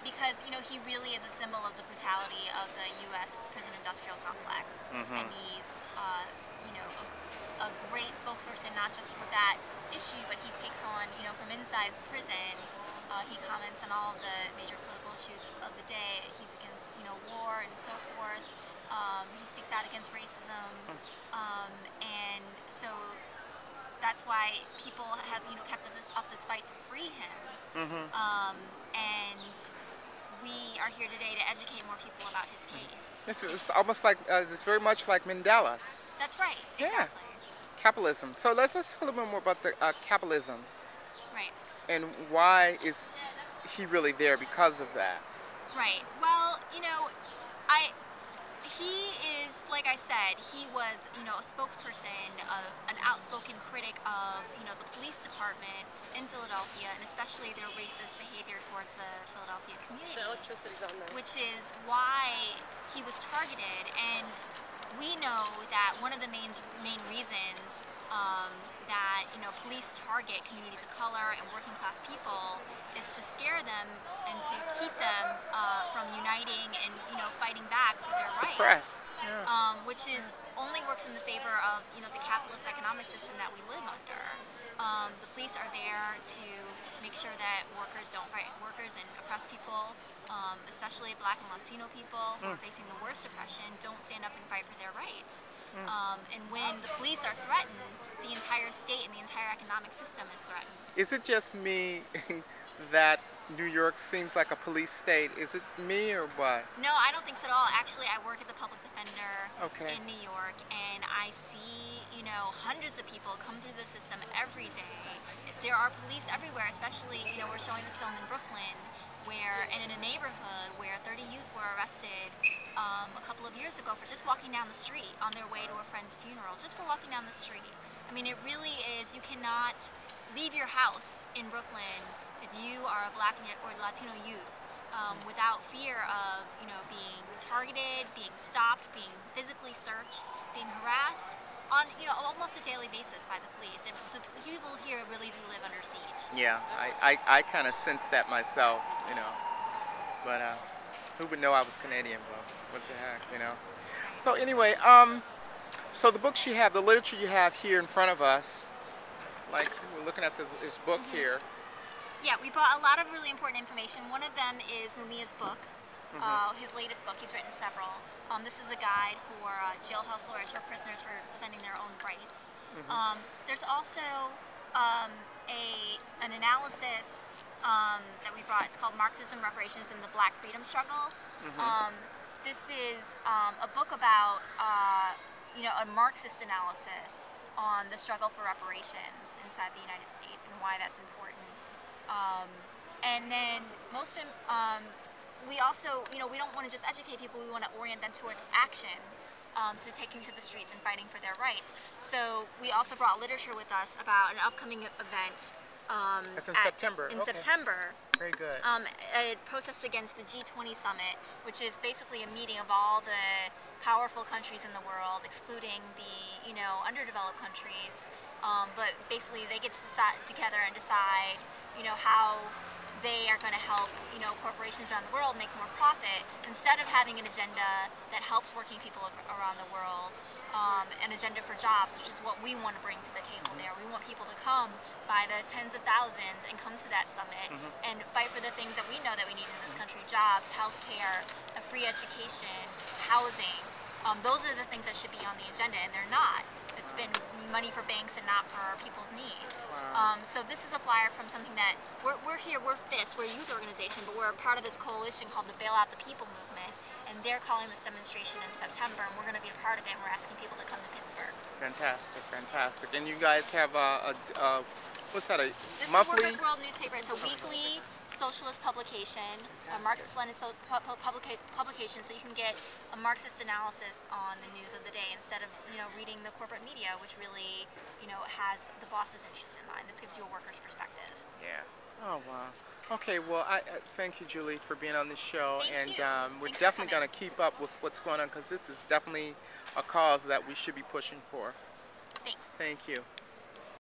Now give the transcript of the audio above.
because, you know, he really is a symbol of the brutality of the U.S. prison industrial complex. And he's, you know, a great spokesperson, not just for that issue, but he takes on, you know, from inside prison, he comments on all the major political issues of the day. He's against, you know, war and so forth. He speaks out against racism. And so that's why people have, you know, kept up this fight to free him. And we are here today to educate more people about his case. It's almost like, it's very much like Mandela's. That's right, Yeah. exactly. Capitalism. So let's talk a little bit more about the capitalism. Right. And why is he really there because of that? Right. Well, you know, he is, like I said, he was, you know, a spokesperson, an outspoken critic of, you know, the police department in Philadelphia, and especially their racist behavior towards the Philadelphia community. The electricity's on there. Which is why he was targeted. And we know that one of the main reasons that, you know, police target communities of color and working class people is to scare them and to keep them from uniting and, you know, fighting back for their rights. Yeah. Which is only works in the favor of, you know, the capitalist economic system that we live under. The police are there to make sure that workers don't fight workers and oppress people, especially Black and Latino people who are facing the worst oppression, don't stand up and fight for their rights. And when the police are threatened, the entire state and the entire economic system is threatened. Is it just me that New York seems like a police state? Is it me or what? No, I don't think so at all. Actually, I work as a public defender in New York, and I see, you know, hundreds of people come through the system every day. There are police everywhere, especially, you know, we're showing this film in Brooklyn, where, and in a neighborhood where 30 youth were arrested a couple of years ago for just walking down the street on their way to a friend's funeral, just for walking down the street. I mean, it really is, you cannot leave your house in Brooklyn if you are a Black or Latino youth without fear of, you know, being targeted, being stopped, being physically searched, being harassed on, you know, almost a daily basis by the police. And the people here really do live under siege. Yeah, I kind of sense that myself, you know. But who would know I was Canadian? Well, what the heck, you know. So anyway, so the books you have, the literature you have here in front of us, like we're looking at this book here. Yeah, we brought a lot of really important information. One of them is Mumia's book, his latest book. He's written several. This is a guide for jailhouse lawyers, for prisoners, for defending their own rights. There's also an analysis that we brought. It's called Marxism, Reparations, and the Black Freedom Struggle. This is a book about you know, a Marxist analysis on the struggle for reparations inside the United States and why that's important. And then we also, you know, we don't want to just educate people, we want to orient them towards action, to taking to the streets and fighting for their rights. So we also brought literature with us about an upcoming event. That's in September. In September. Very good. A protest against the G20 summit, which is basically a meeting of all the powerful countries in the world, excluding the, you know, underdeveloped countries. But basically, they get to together and decide, you know, how they are going to help, you know, corporations around the world make more profit, instead of having an agenda that helps working people around the world, an agenda for jobs, which is what we want to bring to the table there. We want people to come by the tens of thousands and come to that summit and fight for the things that we know that we need in this country: jobs, healthcare, a free education, housing. Those are the things that should be on the agenda, and they're not. It's been money for banks and not for people's needs. So this is a flyer from something that, we're here, we're FIST, we're a youth organization, but we're a part of this coalition called the Bail Out the People movement, and they're calling this demonstration in September, and we're going to be a part of it, and we're asking people to come to Pittsburgh. Fantastic, fantastic. And you guys have what's that, a this monthly? This is Workers' World newspaper. It's a weekly socialist publication, a Marxist-Leninist publication, so you can get a Marxist analysis on the news of the day instead of, you know, reading the corporate media, which really, you know, has the boss's interest in mind. This gives you a worker's perspective. Yeah. Oh wow. Okay. Well, I thank you, Julie, for being on this show, Thank and you. we're Thanks definitely going to keep up with what's going on, because this is definitely a cause that we should be pushing for. Thanks. Thank you.